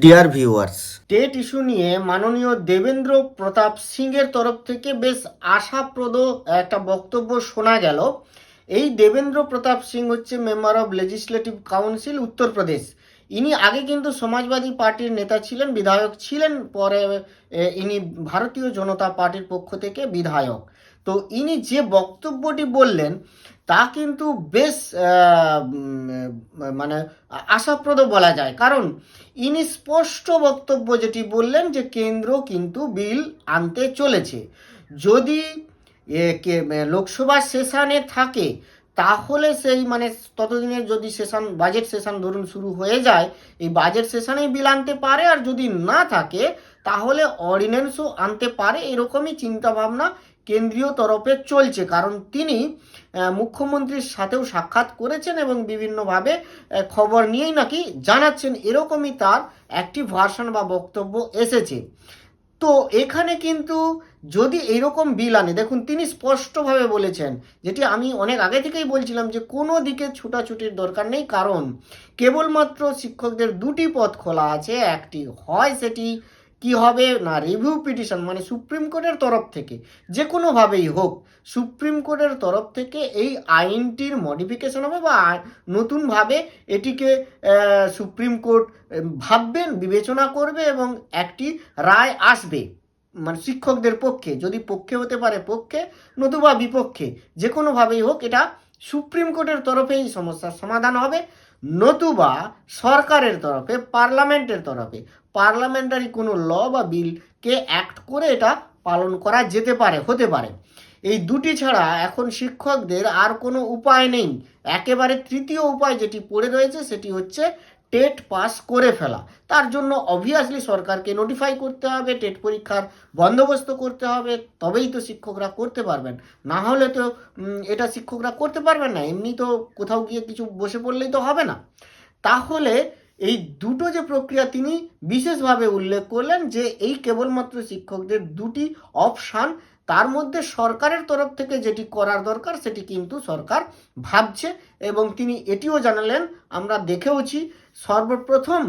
Dear viewers, TET issue নিয়ে মাননীয় দেবেন্দ্র প্রতাপ সিংয়ের তরফ থেকে বেশ আশাপ্রদ একটা বক্তব্য শোনা গেল। এই দেবেন্দ্র প্রতাপ সিং হচ্ছে member of legislative council Uttar Pradesh. ইনি আগে কিন্তু সমাজবাদী পার্টির নেতা ছিলেন, বিধায়ক ছিলেন, পরে ইনি ভারতীয় জনতা পার্টির পক্ষ থেকে বিধায়ক। তো ইনি যে বক্তব্যটি বললেন তা কিন্তু বেশ মানে আশাপ্রদ বলা যায়, কারণ ইনি স্পষ্ট বক্তব্য যেটি বললেন যে কেন্দ্র কিন্তু বিল আনতে চলেছে। যদি লোকসভা সেশনে থাকে তাহলে সেই ততদিনে যদি বাজেট সেশন ধরুন শুরু হয়ে যায়, এই বাজেট সেশনেই বিল আনতে পারে, আর যদি না থাকে তাহলে অর্ডিন্যান্সও আনতে পারে। এরকমই চিন্তাভাবনা কেন্দ্রীয় তরফে চলছে, কারণ তিনি মুখ্যমন্ত্রীর সাথেও সাক্ষাৎ করেছেন এবং বিভিন্নভাবে খবর নিয়েই নাকি জানাচ্ছেন, এরকমই তার একটি ভার্সন বা বক্তব্য এসেছে। তো এখানে কিন্তু যদি এইরকম বিল আনে, দেখুন তিনি স্পষ্টভাবে বলেছেন, যেটি আমি অনেক আগে থেকেই বলছিলাম, যে কোনো দিকে ছুটাছুটির দরকার নেই, কারণ কেবলমাত্র শিক্ষকদের দুটি পথ খোলা আছে। একটি হয় সেটি কি হবে না, রিভিউ পিটিশন, সুপ্রিম কোর্টের তরফ থেকে যে কোনোভাবেই হোক, সুপ্রিম কোর্টের তরফ থেকে এই আইনটির মডিফিকেশন হবে বা নতুনভাবে এটিকে সুপ্রিম কোর্ট ভাববেন, বিবেচনা করবে এবং একটি রায় আসবে শিক্ষকদের পক্ষে। যদি পক্ষে হতে পারে পক্ষে, নতুবা বিপক্ষে, যে কোনোভাবেই হোক এটা সুপ্রিম কোর্টের তরফে এই সমস্যার সমাধান হবে, নতুবা সরকারের তরফে, পার্লামেন্টের তরফে পার্লামেন্টারি কোনো ল বা বিলকে অ্যাক্ট করে এটা পালন করা যেতে পারে, হতে পারে। এই দুটি ছাড়া এখন শিক্ষকদের আর কোনো উপায় নেই। একেবারে তৃতীয় উপায় যেটি পড়ে রয়েছে সেটি হচ্ছে টেট পাস করে ফেলা। তার জন্য অবভিয়াসলি সরকারকে নোটিফাই করতে হবে, টেট পরীক্ষার বন্দোবস্ত করতে হবে, তবেই তো শিক্ষকরা করতে পারবেন। না হলে তো এটা শিক্ষকরা করতে পারবেন না, এমনি তো কোথাও গিয়ে কিছু বসে পড়লেই তো হবে না। তাহলে এই দুটো যে প্রক্রিয়া তিনি বিশেষভাবে উল্লেখ করলেন, যে এই কেবলমাত্র শিক্ষকদের দুটি অপশান, তার মধ্যে সরকারের তরফ থেকে যেটি করার দরকার সেটি কিন্তু সরকার ভাবছে। এবং তিনি এটিও জানালেন, আমরা দেখেওছি সর্বপ্রথম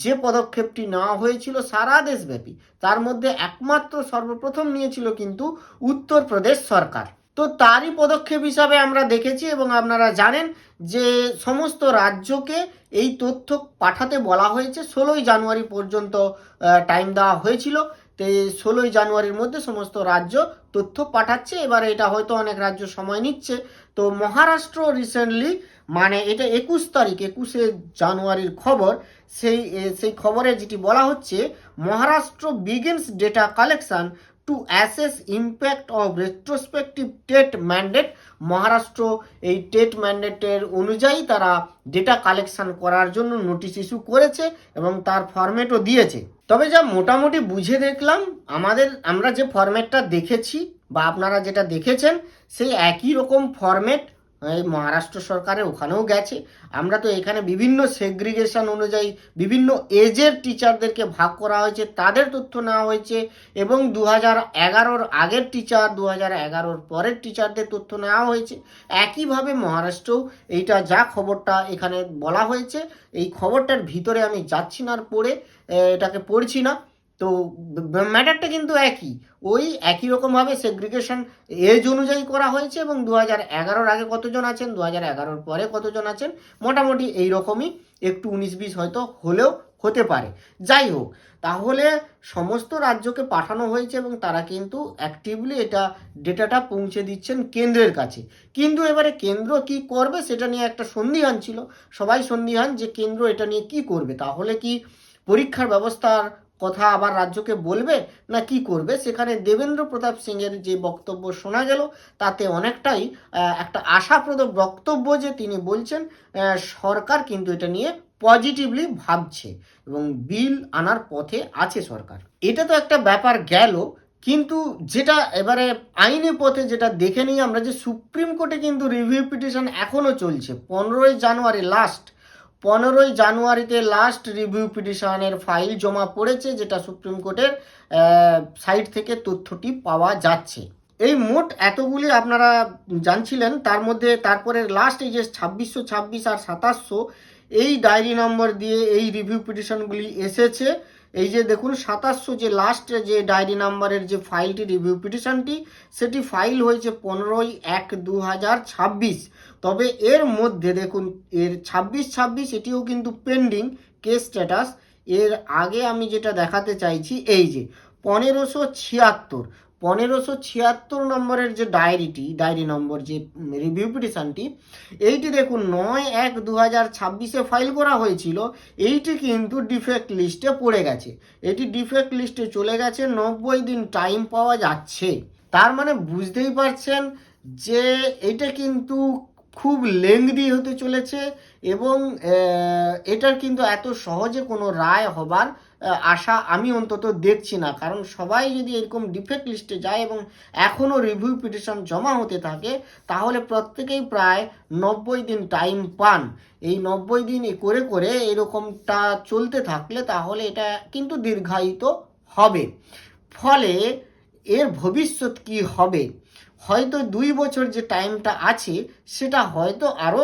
যে পদক্ষেপটি নেওয়া হয়েছিল সারা দেশব্যাপী, তার মধ্যে একমাত্র সর্বপ্রথম নিয়েছিল কিন্তু উত্তরপ্রদেশ সরকার। তো তারই পদক্ষেপ হিসাবে আমরা দেখেছি, এবং আপনারা জানেন যে সমস্ত রাজ্যকে এই তথ্য পাঠাতে বলা হয়েছে। 16ই জানুয়ারি পর্যন্ত টাইম দেওয়া হয়েছিল। তো 16ই জানুয়ারির মধ্যে সমস্ত রাজ্য তথ্য পাঠাচ্ছে। এবারে এটা হয়তো অনেক রাজ্য সময় নিচ্ছে। তো মহারাষ্ট্র রিসেন্টলি, এটা 21শে জানুয়ারির খবর, সেই খবরে যেটি বলা হচ্ছে, Maharashtra begins data collection to assess impact of retrospective TET mandate. Maharashtra এই টেট ম্যান্ডেটের অনুযায়ী তারা ডেটা কালেকশন করার জন্য নোটিশ ইস্যু করেছে এবং তার ফরম্যাটও দিয়েছে। তবে যা মোটামুটি বুঝে দেখলাম, আমরা যে ফরম্যাটটা দেখেছি বা আপনারা যেটা দেখেছেন, সেই একই রকম ফরম্যাট এই মহারাষ্ট্র সরকারের ওখানেও গেছে। আমরা তো এখানে বিভিন্ন সেগ্রিগেশন অনুযায়ী বিভিন্ন এজের টিচারদেরকে ভাগ করা হয়েছে, তাদের তথ্য নেওয়া হয়েছে, এবং 2011-র আগের টিচার, 2011-র পরের টিচারদের তথ্য নেওয়া হয়েছে। একইভাবে মহারাষ্ট্রও এইটা যা খবরটা এখানে বলা হয়েছে, এই খবরটার ভিতরে আমি যাচ্ছি না, আর পড়ে এটাকে পড়ছি না। তো ম্যাটারটা কিন্তু ওই একই রকমভাবে সেগ্রিগেশন এজ অনুযায়ী করা হয়েছে, এবং 2011-র আগে কতজন আছেন, 2011-র পরে কতজন আছেন, মোটামুটি এইরকমই, একটু 19-20 হয়তো হলেও হতে পারে। যাই হোক, তাহলে সমস্ত রাজ্যকে পাঠানো হয়েছে এবং তারা কিন্তু অ্যাক্টিভলি এটা ডেটাটা পৌঁছে দিচ্ছেন কেন্দ্রের কাছে। কিন্তু এবারে কেন্দ্র কি করবে সেটা নিয়ে একটা সন্দিহান ছিল, সবাই সন্দিহান যে কেন্দ্র এটা নিয়ে কি করবে। তাহলে কি পরীক্ষার ব্যবস্থার কথা আবার রাজ্যকে বলবে, না কি করবে? সেখানে দেবেন্দ্র প্রতাপ সিংয়ের যে বক্তব্য শোনা গেল, তাতে অনেকটাই একটা আশাপ্রদ বক্তব্য, যে তিনি বলছেন সরকার কিন্তু এটা নিয়ে পজিটিভলি ভাবছে এবং বিল আনার পথে আছে সরকার। এটা তো একটা ব্যাপার গেল, কিন্তু যেটা এবারে আইনি পথে যেটা দেখে নিই আমরা, যে সুপ্রিম কোর্টে কিন্তু রিভিউ পিটিশন এখনও চলছে। 15ই জানুয়ারিতে লাস্ট রিভিউ পিটিশনের ফাইল জমা পড়েছে, যেটা সুপ্রিম কোর্টের সাইট থেকে তথ্যটি পাওয়া যাচ্ছে। এই মোট এতগুলি আপনারা জানছিলেন, তার মধ্যে তারপরে লাস্ট এই যে 2626 আর 2700, এই ডায়েরি নম্বর দিয়ে এই রিভিউ পিটিশনগুলি এসেছে। এই যে দেখুন 2700 যে লাস্টে যে ডায়েরি নাম্বারের যে ফাইলটি রিভিউ পিটিশনটি, সেটি ফাইল হয়েছে 15/1/2026। তবে এর মধ্যে দেখুন এর 26 এটিও কিন্তু পেন্ডিং কেস স্ট্যাটাস। এর আগে আমি যেটা দেখাতে চাইছি, এই যে 1576 নম্বরের যে ডায়েরি নম্বর যে রিভিউ পিটিশনটি, এইটি দেখুন 9/1/2026 ফাইল করা হয়েছিল। এইটি কিন্তু ডিফেক্ট লিস্টে পড়ে গেছে। এটি ডিফেক্ট লিস্টে চলে গেছে, 90 দিন টাইম পাওয়া যাচ্ছে। তার মানে বুঝতেই পারছেন যে এটা কিন্তু খুব লেংদি হতে চলেছে এবং এটার কিন্তু এত সহজে কোনো রায় হবার আশা আমি অন্তত দেখছি না। কারণ সবাই যদি এরকম ডিফেক্ট লিস্টে যায় এবং এখনও রিভিউ পিটিশন জমা হতে থাকে, তাহলে প্রত্যেকেই প্রায় 90 দিন টাইম পান। এই 90 দিন করে করে এরকমটা চলতে থাকলে তাহলে এটা কিন্তু দীর্ঘায়িত হবে। ফলে এর ভবিষ্যৎ কি হবে, হয়তো 2 বছর যে টাইমটা আছে সেটা হয়তো আরও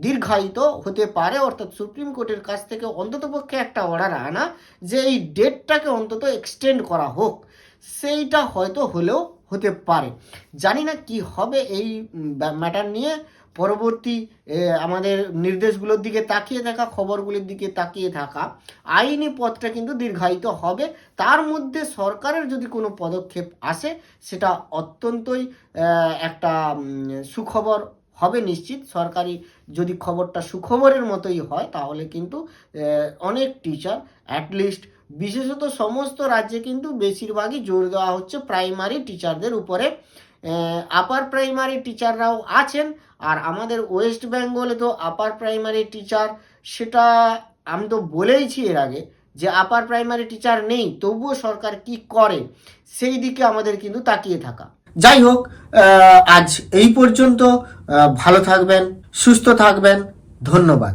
দীর্ঘায়িত হতে পারে। অর্থাৎ সুপ্রিম কোর্টের কাছ থেকে অন্ততপক্ষে একটা অর্ডার আনা যে এই ডেটটাকে অন্তত এক্সটেন্ড করা হোক, সেইটা হয়তো হলেও হতে পারে। জানি না কি হবে এই ম্যাটার নিয়ে। পরবর্তী আমাদের নির্দেশগুলোর দিকে তাকিয়ে থাকা, খবরগুলির দিকে তাকিয়ে থাকা, আইনি পথটা কিন্তু দীর্ঘায়িত হবে। তার মধ্যে সরকারের যদি কোনো পদক্ষেপ আসে সেটা অত্যন্তই একটা সুখবর হবে নিশ্চিত। সরকারি যদি খবরটা সুখবরের মতোই হয় তাহলে কিন্তু অনেক টিচার, অ্যাটলিস্ট বিশেষত সমস্ত রাজ্যে কিন্তু বেশিরভাগই জোর দেওয়া হচ্ছে প্রাইমারি টিচারদের উপরে। আপার প্রাইমারি টিচাররাও আছেন, আর আমাদের ওয়েস্ট বেঙ্গলে তো আপার প্রাইমারি টিচার, সেটা আমি তো বলেইছি এর আগে যে আপার প্রাইমারি টিচার নেই, তবুও সরকার কি করে সেই দিকে আমাদের কিন্তু তাকিয়ে থাকা। যাই হোক, আজ এই পর্যন্ত। ভালো থাকবেন, সুস্থ থাকবেন, ধন্যবাদ।